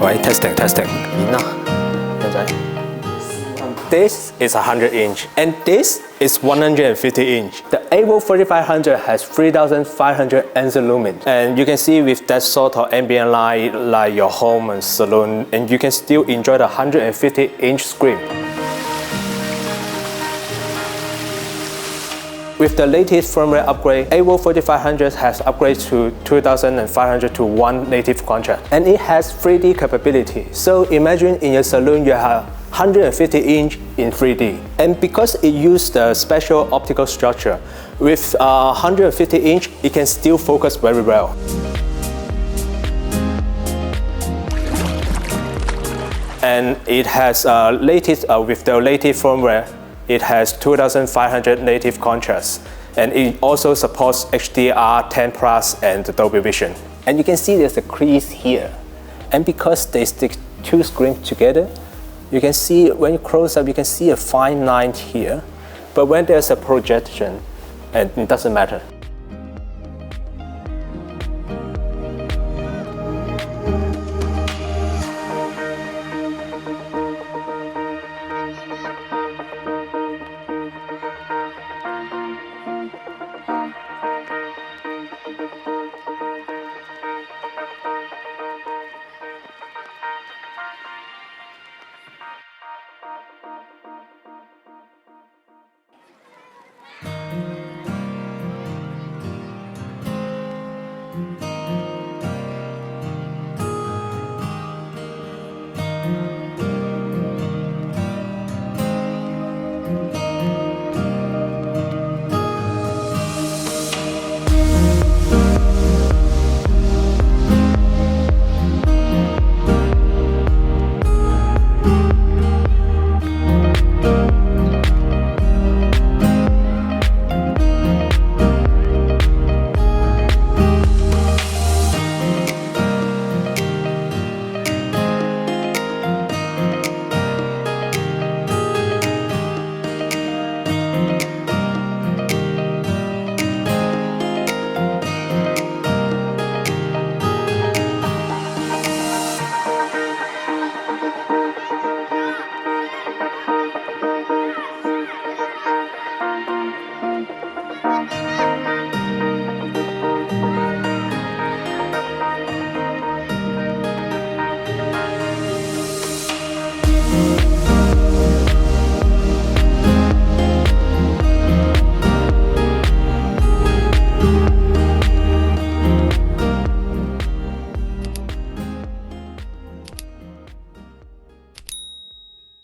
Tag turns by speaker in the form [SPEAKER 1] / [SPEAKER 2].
[SPEAKER 1] 喂，testing。This is 100-inch, and this is 150-inch. The AWOL 3500 has 3,500 ANSI lumen, and you can see with that sort of ambient light, like your home and saloon, and you can still enjoy the 150-inch screen. With the latest firmware upgrade, AWOL 3500 has upgraded to 2,500 to 1 native contrast, and it has 3D capability. So imagine in your saloon you have 150-inch in 3D. And because it used the special optical structure, with 150-inch, it can still focus very well. And it has with the latest firmware, it has 2,500 native contrast. And it also supports HDR10+ and Dolby Vision. And you can see there's a crease here. And because they stick two screens together, you can see, when you close up, you can see a fine line here. But when there's a projection, and it doesn't matter.